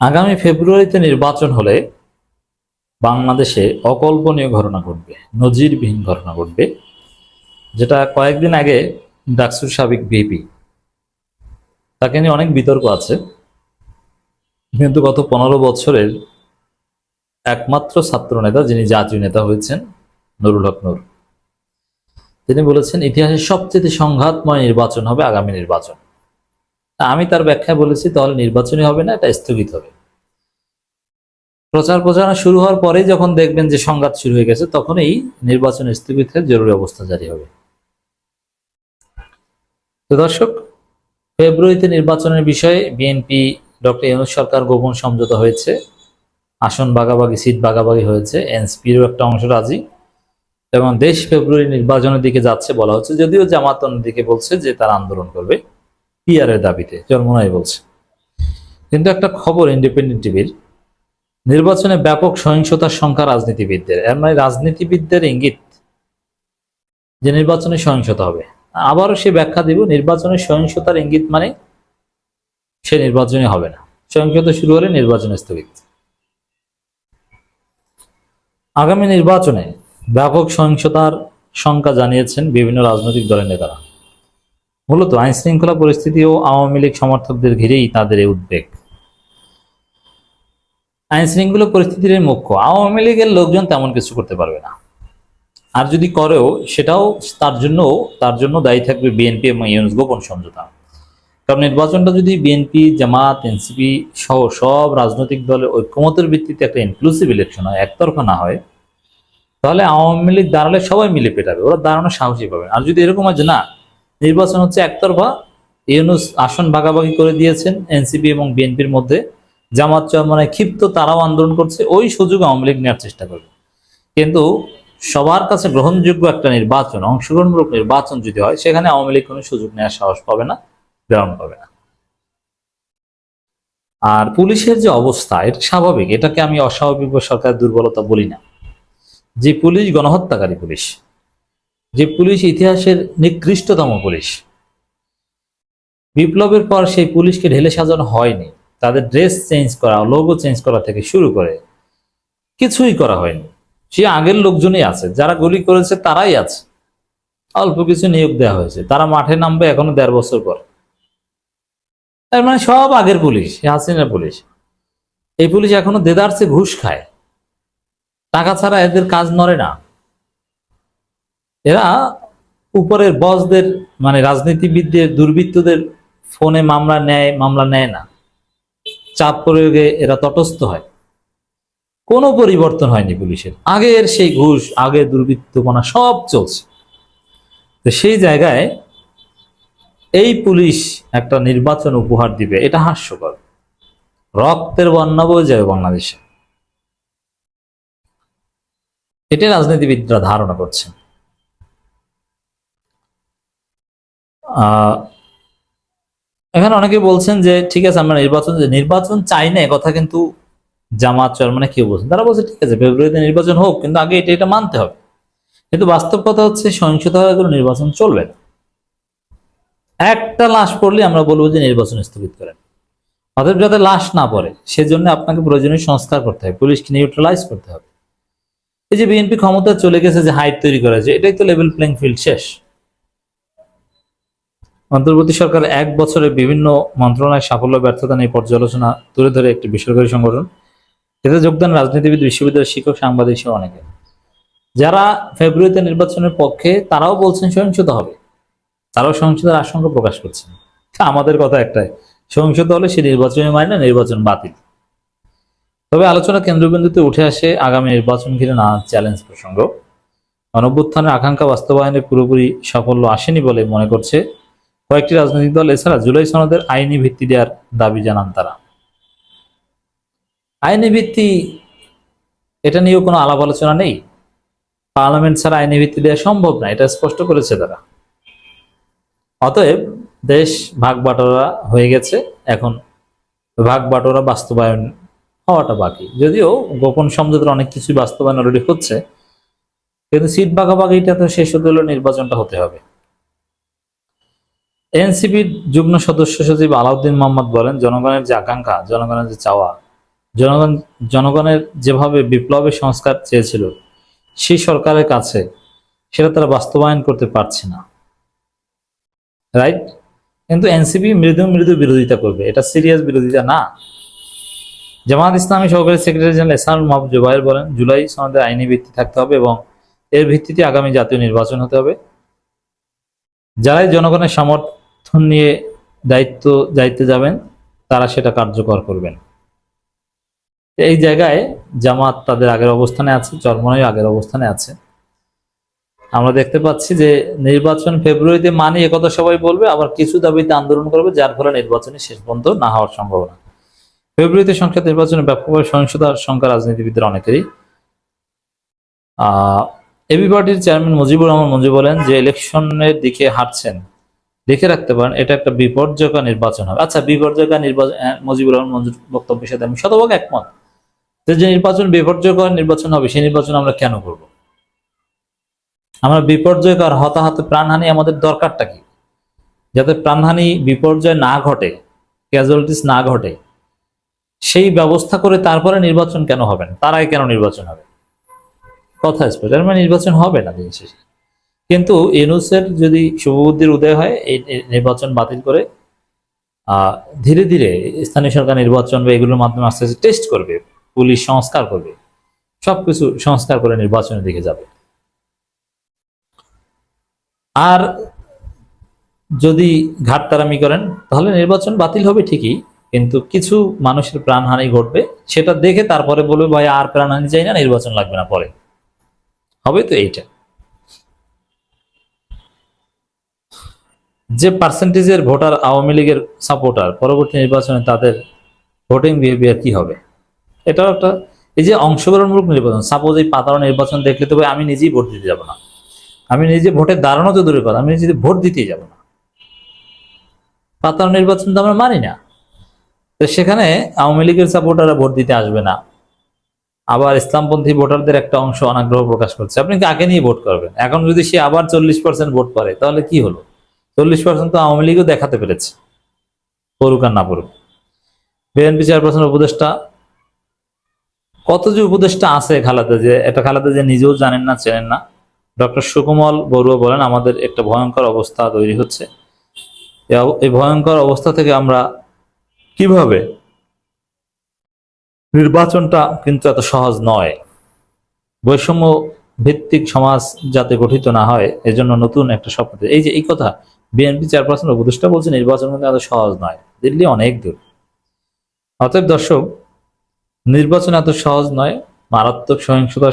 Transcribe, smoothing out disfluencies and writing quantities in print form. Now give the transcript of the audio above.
আগামী ফেব্রুয়ারিতে নির্বাচন হলে বাংলাদেশে অকল্পনীয় ঘটনা ঘটবে, নজিরবিহীন ঘটনা ঘটবে, যেটা কয়েকদিন আগে ডাকসুর সাবেক ভিপি, তাকে নিয়ে অনেক বিতর্ক আছে, কিন্তু গত 15 বছরের একমাত্র ছাত্র নেতা যিনি জাতীয় নেতা হয়েছেন, নুরুল হক নূর, তিনি বলেছেন ইতিহাসের সবচেয়ে সংঘাতময় নির্বাচন হবে আগামী নির্বাচন। আমি তার ব্যাখ্যায় বলেছি তাহলে নির্বাচনই হবে না, এটা স্থগিত হবে। প্রচার প্রচারণা শুরু হওয়ার পরেই যখন দেখবেন যে সংঘাত শুরু হয়ে গেছে, তখনই নির্বাচন স্থগিত হয়ে জরুরি অবস্থা জারি হবে। তো দর্শক, ফেব্রুয়ারিতে নির্বাচনের বিষয়ে বিএনপি ডক্টর ইউনূস সরকার গোপন সমঝোতা হয়েছে, আসন ভাগাভাগি, সিট ভাগাভাগি হয়েছে, এনসিপিরও একটা অংশ রাজি, এবং দেশ ফেব্রুয়ারি নির্বাচনের দিকে যাচ্ছে বলা হচ্ছে। যদিও জামাত অন্যদিকে বলছে যে তারা আন্দোলন করবে পিআর এর দাবিতে, চরমোনাই বলছে। কিন্তু একটা খবর ইন্ডিপেন্ডেন্ট টিভির, নির্বাচনে ব্যাপক সহিংসতার সংখ্যা রাজনীতিবিদদের, এর মানে রাজনীতিবিদদের ইঙ্গিত যে নির্বাচনে সহিংসতা হবে। আবারও সে ব্যাখ্যা দিব, নির্বাচনের সহিংসতার ইঙ্গিত মানে সে নির্বাচনে হবে না, সহিংসতা শুরু হলে নির্বাচন স্থগিত। আগামী নির্বাচনে ব্যাপক সহিংসতার শঙ্কা জানিয়েছেন বিভিন্ন রাজনৈতিক দলের নেতারা। মূলত আইন শৃঙ্খলা পরিস্থিতি ও আওয়ামী লীগ সমর্থকদের ঘিরেই তাদের এই উদ্বেগ। আইন শৃঙ্খলা পরিস্থিতির মুখ্য, আওয়ামী লীগের লোকজন তেমন কিছু করতে পারবে না, আর যদি করেও সেটাও তার জন্য দায়ী থাকবে বিএনপি এবং ইউনূস গোপন সমঝোতা। কারণ নির্বাচনটা যদি বিএনপি, জামাত, এনসিপি সহ সব রাজনৈতিক দলের ঐক্যমতের ভিত্তিতে একটা ইনক্লুসিভ ইলেকশন হয়, একতরফা না হয়, তাহলে আওয়ামী লীগ দাঁড়ালে সবাই মিলে পেটাবে, ওরা দাঁড়ানোর সাহসই পাবে। আর যদি এরকম হয় যে না, নির্বাচন হচ্ছে একতরফা, ইউনূস আসন ভাগাভাগি করে দিয়েছেন এনসিপি এবং বিএনপির মধ্যে, জামাত চরমোনাই ক্ষিপ্ত, তারাও আন্দোলন করছে, ওই সুযোগ আওয়ামী লীগ নেওয়ার চেষ্টা করবে। কিন্তু সবার কাছে গ্রহণযোগ্য একটা নির্বাচন, অংশগ্রহণমূলক নির্বাচন যদি হয়, সেখানে আওয়ামী লীগ কোনো সুযোগ নেওয়ার সাহস পাবে না, গ্রহণ পাবে না। আর পুলিশের যে অবস্থা, এটা স্বাভাবিক, এটাকে আমি অস্বাভাবিক বা সরকারের দুর্বলতা বলি না। যে পুলিশ গণহত্যাকারী পুলিশ, যে পুলিশ ইতিহাসের নিকৃষ্টতম পুলিশ, বিপ্লবের পর সেই পুলিশকে ঢেলে সাজানো হয়নি, তাদের ড্রেস চেঞ্জ করা, লোগো চেঞ্জ করা থেকে শুরু করে কিছুই করা হয়নি। সে আগের লোকজনই আছে, যারা গুলি করেছে তারাই আছে, অল্প কিছু নিয়োগ দেওয়া হয়েছে, তারা মাঠে নামবে এখনো 1.5 বছর পর। তার মানে সব আগের পুলিশ, হাসিনার পুলিশ। এই পুলিশ এখনো দেদারসে ঘুষ খায়, টাকা ছাড়া এদের কাজ নড়ে না। এরা উপরের বসদের, মানে রাজনীতিবিদদের, দুর্বৃত্তদের ফোনে মামলা নেয় না, চাপ প্রয়োগে এরা তটস্থ হয়। কোনো পরিবর্তন হয়নি পুলিশের, আগের সেই ঘুষ, আগের দুর্বৃত্তপনা সব চলছে। তো সেই জায়গায় এই পুলিশ একটা নির্বাচন উপহার দিবে, এটা হাস্যকর। রক্তের বন্যা বয়ে যাবে বাংলাদেশে, এটা রাজনীতিবিদরা ধারণা করছেন। এখানে অনেকে বলছেন যে ঠিক আছে, আমরা নির্বাচন চাই না, কথা কিন্তু জামাত চরমোনাই কেউ বলছেন, তারা বলছে ঠিক আছে ফেব্রুয়ারিতে নির্বাচন হোক, কিন্তু আগে এটা মানতে হবে। কিন্তু বাস্তব কথা হচ্ছে সহিংসতা হয়ে কোনো নির্বাচন চলবে না। একটা লাশ পড়লে আমরা বলবো যে নির্বাচন স্থগিত করেন। অতএব যাতে লাশ না পড়ে, সেজন্য আপনাকে প্রয়োজনীয় সংস্কার করতে হবে, পুলিশকে নিউট্রালাইজ করতে হবে। এই যে বিএনপি ক্ষমতা চলে গেছে, যে হাইট তৈরি করেছে, এটাই তো লেভেল প্লেইং ফিল্ড শেষ। অন্তর্বর্তী সরকার 1 বছরে বিভিন্ন মন্ত্রণালয়ের সাফল্য ব্যর্থতা নিয়ে পর্যালোচনা তুলে ধরে একটি বেসরকারি সংগঠন, এতে যোগদান রাজনীতিবিদ, বিশ্ববিদ্যালয়ের শিক্ষক, সাংবাদিক সহ অনেকে। যারা ফেব্রুয়ারিতে নির্বাচনের পক্ষে, তারাও বলছেন সহিংসতা হবে, তারাও সহিংসতার আশঙ্কা প্রকাশ করছেন। আমাদের কথা একটাই, সহিংসতা হলে সে নির্বাচনী মানে না, নির্বাচন বাতিল। তবে আলোচনা কেন্দ্রবিন্দুতে উঠে আসে আগামী নির্বাচন ঘিরে নানা চ্যালেঞ্জ প্রসঙ্গ। গণঅভ্যুত্থানের আকাঙ্ক্ষা বাস্তবায়নে পুরোপুরি সাফল্য আসেনি বলে মনে করছে কয়েকটি রাজনৈতিক দল। এছাড়া জুলাই সনদের আইনি ভিত্তি দেওয়ার দাবি জানান তারা। আইনি ভিত্তি, এটা নিয়েও কোনো আলাপ আলোচনা নেই, পার্লামেন্ট ছাড়া আইনি ভিত্তি দেওয়া সম্ভব না, এটা স্পষ্ট করেছে তারা। অতএব দেশ ভাগ বাটোয়ারা হয়ে গেছে, এখন ভাগ বাটোয়ারা বাস্তবায়ন হওয়াটা বাকি। যদিও গোপন সমঝোতার অনেক কিছুই বাস্তবায়ন অলরেডি হচ্ছে, কিন্তু সিট ভাগাভাগিটা তো শেষ হতে হলে নির্বাচনটা হতে হবে। এনসিপির যুগ্ম সদস্য সচিব আলাউদ্দিন মোহাম্মদ বলেন, জনগণের যে আকাঙ্ক্ষা, জনগণের যে চাওয়া, জনগণ জনগণের যেভাবে বিপ্লবের সংস্কার চেয়েছিল সেই সরকারের কাছে সেটা তারা বাস্তবায়ন করতে পারছে না, রাইট? কিন্তু এনসিপি মৃদু মৃদু বিরোধিতা করবে, এটা সিরিয়াস বিরোধিতা না। জামায়াত ইসলামী সহকারী সেক্রেটারি জেনারেল এহসানুল মাহমুদ জুবায়ের বলেন, জুলাই সনদের আইনি ভিত্তি থাকতে হবে এবং এর ভিত্তিতে আগামী জাতীয় নির্বাচন হতে হবে। যারাই জনগণের সমর্থন নিয়ে দায়িত্বে যাবেন তারা সেটা কার্যকর করবেন। এই জায়গায় জামাত তাদের আগের অবস্থানে আছে, চরমনাই আগের অবস্থানে আছে। আমরা দেখতে পাচ্ছি যে নির্বাচন ফেব্রুয়ারিতে মানে একথা সবাই বলবে, আবার কিছু দাবিতে আন্দোলন করবে, যার ফলে নির্বাচনে শেষ পর্যন্ত না হওয়ার সম্ভাবনা। ফেব্রুয়ারিতে সংসদ নির্বাচনে ব্যাপকভাবে সহিংসতার সংখ্যা রাজনীতিবিদদের অনেকেরই। এবি পার্টির চেয়ারম্যান মুজিবুর রহমান মঞ্জু বলেন যে ইলেকশনের দিকে হাঁটছেন, লিখে রাখতে পারেন এটা একটা বিপর্যয়কর নির্বাচন হবে। আচ্ছা, বিপর্যয়কর নির্বাচন, মুজিবুর রহমান মঞ্জুর বক্তব্যের সাথে আমি শতভাগ একমত। যে নির্বাচন বিপর্যয়কর নির্বাচন হবে সেই নির্বাচন আমরা কেন করব? আমরা বিপর্যয়কর হতাহত প্রাণহানি আমাদের দরকারটা কি? যাতে প্রাণহানি বিপর্যয় না ঘটে, ক্যাজুয়ালিটিস না ঘটে, সেই ব্যবস্থা করে তারপরে নির্বাচন কেন হবে না? তার আগে কেন নির্বাচন হবে? কথা স্পষ্ট, মানে নির্বাচন হবে না দিন শেষে। কিন্তু ইউনূসের যদি শুভবুদ্ধির উদয় হয়, এই নির্বাচন বাতিল করে ধীরে ধীরে স্থানীয় সরকার নির্বাচন বা এগুলোর মাধ্যমে আস্তে আস্তে টেস্ট করবে, পুলিশ সংস্কার করবে, সবকিছু সংস্কার করে নির্বাচনের দিকে যাবে। আর যদি ঘাটতারামি করেন তাহলে নির্বাচন বাতিল হবে ঠিকই, কিন্তু কিছু মানুষের প্রাণহানি ঘটবে, সেটা দেখে তারপরে বলবে ভাই আর প্রাণহানি চাই না, নির্বাচন লাগবে না, পরে হবে। তো এইটা যে পার্সেন্টেজের ভোটার আওয়ামী লীগের সাপোর্টার, পরবর্তী নির্বাচনে তাদের ভোটিং বিহেভিয়ার কি হবে, এটাও একটা। এই যে অংশগ্রহণমূলক নির্বাচন, সাপোজ এই পাতানো নির্বাচন দেখলে তো ভাই আমি নিজেই ভোট দিতে যাব না, আমি নিজে ভোটে দাঁড়ানো তো দূরের কথা, আমি নিজে ভোট দিতেই যাব না। পাতানো নির্বাচন তো আমরা মানি না। তো সেখানে আওয়ামী লীগের সাপোর্টাররা ভোট দিতে আসবে না, আবার ইসলামপন্থী ভোটারদের একটা অংশ অনাগ্রহ প্রকাশ করছে। আপনি কাকে নিয়ে ভোট করবেন? এখন যদি সে আবার 40% ভোট করে তাহলে কি হলো? 40% তো আওয়ামী লীগও দেখাতে পেরেছে, পড়ুক আর না পড়ুক। বিএনপি চেয়ারপারসন উপদেষ্টা, কত যে উপদেষ্টা আছে খালাতে, যে এটা খালাতে যে নিজেও জানেন না, চেনেন না। ডক্টর সুকমল বড়ুয়া বলেন, আমাদের একটা ভয়ঙ্কর অবস্থা তৈরি হচ্ছে। এই ভয়ঙ্কর অবস্থা থেকে আমরা কিভাবে, নির্বাচনটা কিন্তু এত সহজ নয়। বৈষম্য ভিত্তিক সমাজ যাতে গঠিত না হয় এজন্য নতুন একটা স্বপ্ন। এই যে এই কথা বিএনপি চেয়ারপারসন উপদেষ্টা বলছে, নির্বাচন কিন্তু এত সহজ নয়, দিল্লি অনেক দূর। অতএব দর্শক, নির্বাচন এত সহজ নয়, মারাত্মক সহিংসতা